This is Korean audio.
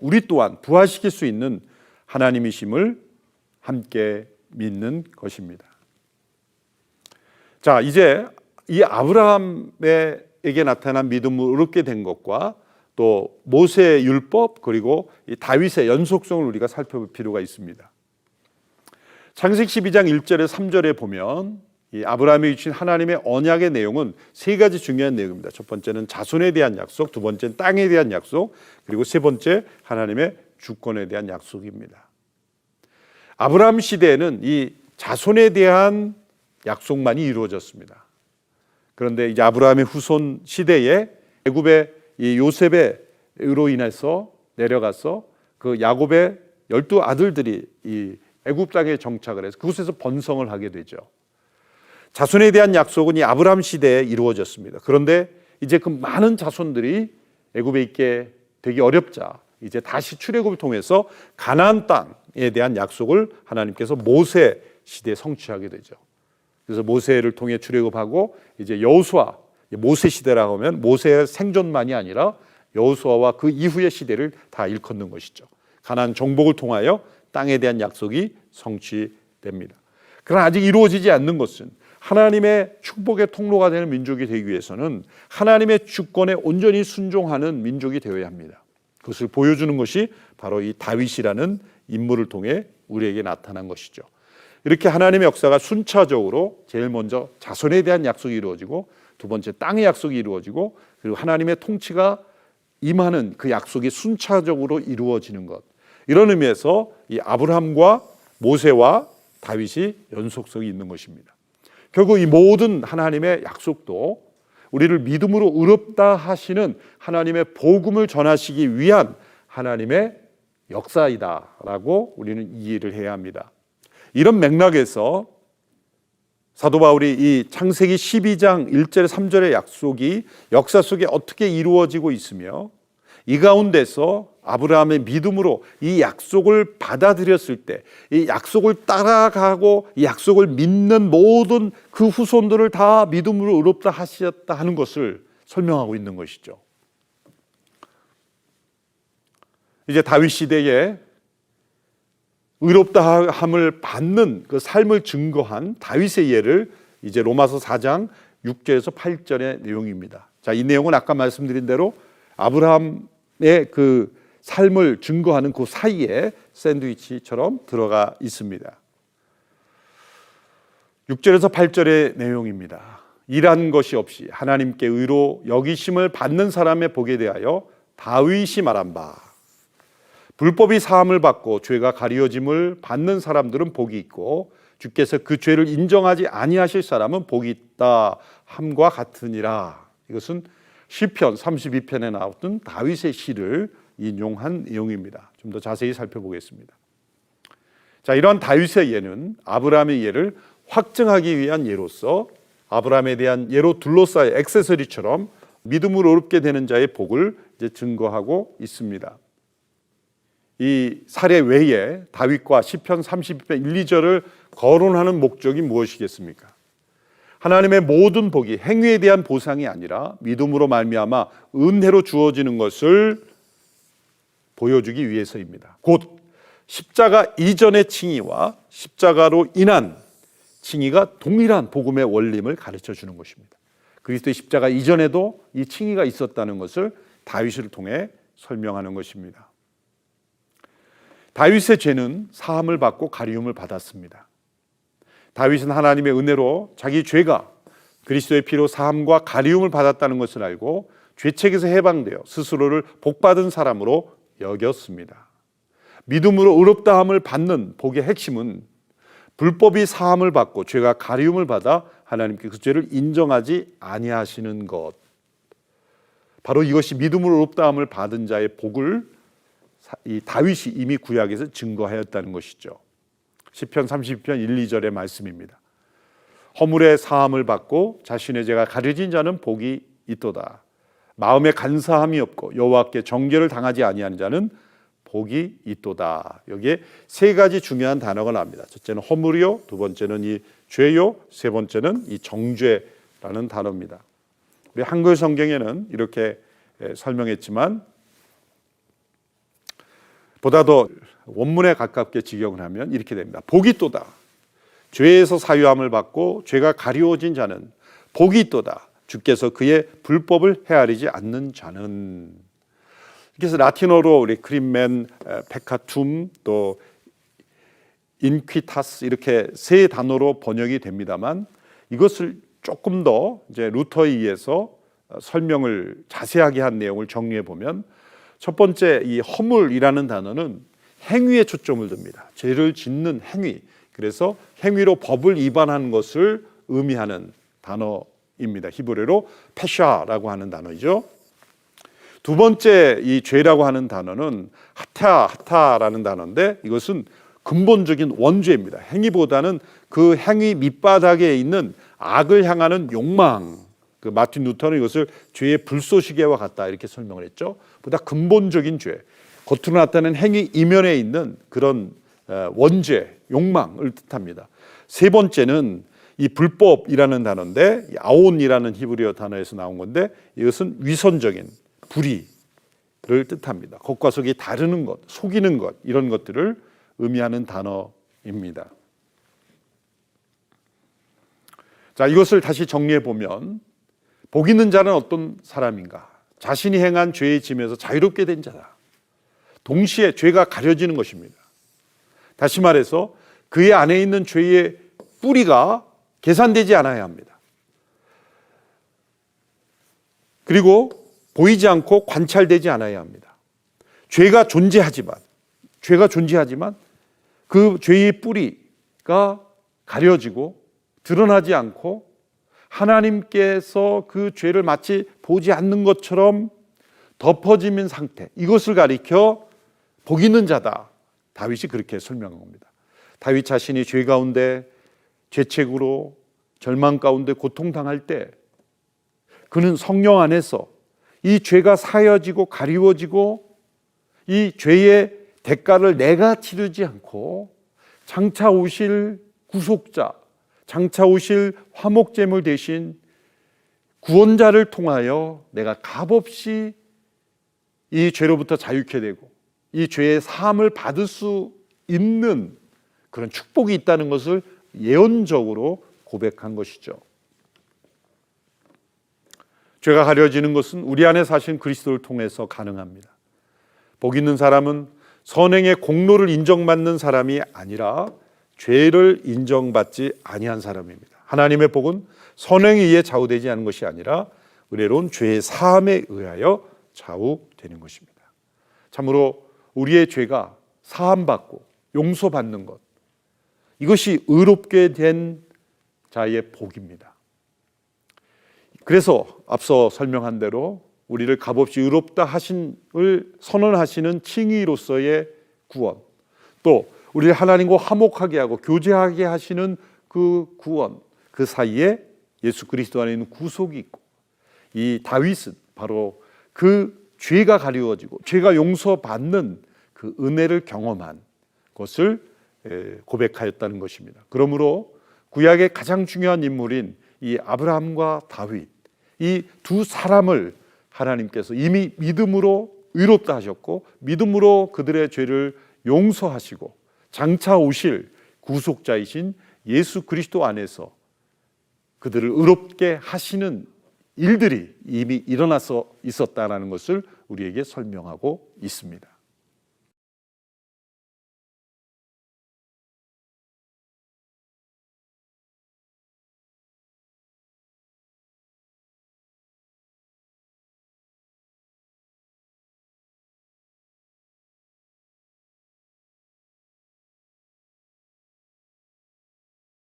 우리 또한 부활시킬 수 있는 하나님이심을 함께 믿는 것입니다. 자, 이제 이 아브라함에게 나타난 믿음을 얻게 된 것과 또 모세의 율법 그리고 이 다윗의 연속성을 우리가 살펴볼 필요가 있습니다. 창세기 12장 1절에 3절에 보면 이 아브라함이 주신 하나님의 언약의 내용은 세 가지 중요한 내용입니다. 첫 번째는 자손에 대한 약속, 두 번째는 땅에 대한 약속, 그리고 세 번째 하나님의 주권에 대한 약속입니다. 아브라함 시대에는 이 자손에 대한 약속만이 이루어졌습니다. 그런데 이제 아브라함의 후손 시대에 애굽의 이 요셉으로 인해서 내려가서 그 야곱의 12 아들들이 이 애굽 땅에 정착을 해서 그곳에서 번성을 하게 되죠. 자손에 대한 약속은 이 아브라함 시대에 이루어졌습니다. 그런데 이제 그 많은 자손들이 애굽에 있게 되기 어렵자 이제 다시 출애굽을 통해서 가나안 땅에 대한 약속을 하나님께서 모세 시대에 성취하게 되죠. 그래서 모세를 통해 출애굽하고 이제 여호수아, 모세 시대라고 하면 모세의 생존만이 아니라 여호수아와 그 이후의 시대를 다 일컫는 것이죠. 가나안 정복을 통하여 땅에 대한 약속이 성취됩니다. 그러나 아직 이루어지지 않는 것은 하나님의 축복의 통로가 되는 민족이 되기 위해서는 하나님의 주권에 온전히 순종하는 민족이 되어야 합니다. 그것을 보여주는 것이 바로 이 다윗이라는 인물을 통해 우리에게 나타난 것이죠. 이렇게 하나님의 역사가 순차적으로 제일 먼저 자손에 대한 약속이 이루어지고 두 번째 땅의 약속이 이루어지고 그리고 하나님의 통치가 임하는 그 약속이 순차적으로 이루어지는 것, 이런 의미에서 이 아브라함과 모세와 다윗이 연속성이 있는 것입니다. 결국 이 모든 하나님의 약속도 우리를 믿음으로 의롭다 하시는 하나님의 복음을 전하시기 위한 하나님의 역사이다라고 우리는 이해를 해야 합니다. 이런 맥락에서 사도 바울이 이 창세기 12장 1절 3절의 약속이 역사 속에 어떻게 이루어지고 있으며 이 가운데서 아브라함의 믿음으로 이 약속을 받아들였을 때 이 약속을 따라가고 이 약속을 믿는 모든 그 후손들을 다 믿음으로 의롭다 하셨다 하는 것을 설명하고 있는 것이죠. 이제 다윗 시대에 의롭다함을 받는 그 삶을 증거한 다윗의 예를 이제 로마서 4장 6절에서 8절의 내용입니다. 자, 이 내용은 아까 말씀드린 대로 아브라함의 그 삶을 증거하는 그 사이에 샌드위치처럼 들어가 있습니다. 6절에서 8절의 내용입니다. 일한 것이 없이 하나님께 의로 여기심을 받는 사람의 복에 대하여 다윗이 말한 바, 불법이 사함을 받고 죄가 가리워짐을 받는 사람들은 복이 있고 주께서 그 죄를 인정하지 아니하실 사람은 복이 있다 함과 같으니라. 이것은 시편 32편에 나왔던 다윗의 시를 인용한 내용입니다. 좀 더 자세히 살펴보겠습니다. 자, 이러한 다윗의 예는 아브라함의 예를 확증하기 위한 예로서 아브라함에 대한 예로 둘러싸여 액세서리처럼 믿음으로 의롭게 되는 자의 복을 이제 증거하고 있습니다. 이 사례 외에 다윗과 시편 32편 1, 2절을 거론하는 목적이 무엇이겠습니까? 하나님의 모든 복이 행위에 대한 보상이 아니라 믿음으로 말미암아 은혜로 주어지는 것을 보여주기 위해서입니다. 곧 십자가 이전의 칭의와 십자가로 인한 칭의가 동일한 복음의 원림을 가르쳐 주는 것입니다. 그리스도의 십자가 이전에도 이 칭의가 있었다는 것을 다윗을 통해 설명하는 것입니다. 다윗의 죄는 사함을 받고 가리움을 받았습니다. 다윗은 하나님의 은혜로 자기 죄가 그리스도의 피로 사함과 가리움을 받았다는 것을 알고 죄책에서 해방되어 스스로를 복받은 사람으로 여겼습니다. 믿음으로 의롭다함을 받는 복의 핵심은 불법이 사함을 받고 죄가 가리움을 받아 하나님께 그 죄를 인정하지 아니하시는 것, 바로 이것이 믿음으로 의롭다함을 받은 자의 복을 이 다윗이 이미 구약에서 증거하였다는 것이죠. 시편 32편 1, 2절의 말씀입니다. 허물의 사함을 받고 자신의 죄가 가려진 자는 복이 있도다. 마음에 간사함이 없고 여호와께 정죄를 당하지 아니하는 자는 복이 있도다. 여기에 세 가지 중요한 단어가 나옵니다. 첫째는 허물이요, 두 번째는 이 죄요, 세 번째는 이 정죄라는 단어입니다. 우리 한글 성경에는 이렇게 설명했지만 보다 더 원문에 가깝게 직역을 하면 이렇게 됩니다. 복이 있도다. 죄에서 사유함을 받고 죄가 가리워진 자는 복이 있도다. 주께서 그의 불법을 헤아리지 않는 자는. 그래서 라틴어로 우리 크림맨, 페카툼, 또 인퀴타스 이렇게 세 단어로 번역이 됩니다만 이것을 조금 더 이제 루터에 의해서 설명을 자세하게 한 내용을 정리해 보면 첫 번째 이 허물이라는 단어는 행위에 초점을 둡니다. 죄를 짓는 행위. 그래서 행위로 법을 위반하는 것을 의미하는 단어입니다. 히브리어로 페샤라고 하는 단어이죠. 두 번째 이 죄라고 하는 단어는 하타라는 단어인데 이것은 근본적인 원죄입니다. 행위보다는 그 행위 밑바닥에 있는 악을 향하는 욕망. 그 마틴 루터는 이것을 죄의 불쏘시개와 같다 이렇게 설명을 했죠. 보다 근본적인 죄, 겉으로 나타나는 행위 이면에 있는 그런 원죄, 욕망을 뜻합니다. 세 번째는 이 불법이라는 단어인데 아온이라는 히브리어 단어에서 나온 건데 이것은 위선적인 불의를 뜻합니다. 겉과 속이 다르는 것, 속이는 것 이런 것들을 의미하는 단어입니다. 자, 이것을 다시 정리해 보면 복 있는 자는 어떤 사람인가? 자신이 행한 죄의 짐에서 자유롭게 된 자다. 동시에 죄가 가려지는 것입니다. 다시 말해서 그의 안에 있는 죄의 뿌리가 계산되지 않아야 합니다. 그리고 보이지 않고 관찰되지 않아야 합니다. 죄가 존재하지만 그 죄의 뿌리가 가려지고 드러나지 않고 하나님께서 그 죄를 마치 보지 않는 것처럼 덮어지는 상태, 이것을 가리켜 복 있는 자다. 다윗이 그렇게 설명한 겁니다. 다윗 자신이 죄 가운데 죄책으로 절망 가운데 고통당할 때 그는 성령 안에서 이 죄가 사여지고 가리워지고 이 죄의 대가를 내가 치르지 않고 장차 오실 구속자, 장차 오실 화목제물 대신 구원자를 통하여 내가 값없이 이 죄로부터 자유케 되고 이 죄의 사함을 받을 수 있는 그런 축복이 있다는 것을 예언적으로 고백한 것이죠. 죄가 가려지는 것은 우리 안에 사신 그리스도를 통해서 가능합니다. 복 있는 사람은 선행의 공로를 인정받는 사람이 아니라 죄를 인정받지 아니한 사람입니다. 하나님의 복은 선행에 의해 좌우되지 않는 것이 아니라 의례로운 죄의 사함에 의하여 좌우되는 것입니다. 참으로 우리의 죄가 사함받고 용서받는 것, 이것이 의롭게 된 자의 복입니다. 그래서 앞서 설명한 대로 우리를 값없이 의롭다 하신을 선언하시는 칭의로서의 구원, 또 우리를 하나님과 화목하게 하고 교제하게 하시는 그 구원, 그 사이에 예수 그리스도 안에 있는 구속이 있고, 이 다윗은 바로 그 죄가 가리워지고 죄가 용서받는 그 은혜를 경험한 것을 고백하였다는 것입니다. 그러므로 구약의 가장 중요한 인물인 이 아브라함과 다윗, 이 두 사람을 하나님께서 이미 믿음으로 의롭다 하셨고 믿음으로 그들의 죄를 용서하시고 장차 오실 구속자이신 예수 그리스도 안에서 그들을 의롭게 하시는 일들이 이미 일어나서 있었다는 것을 우리에게 설명하고 있습니다.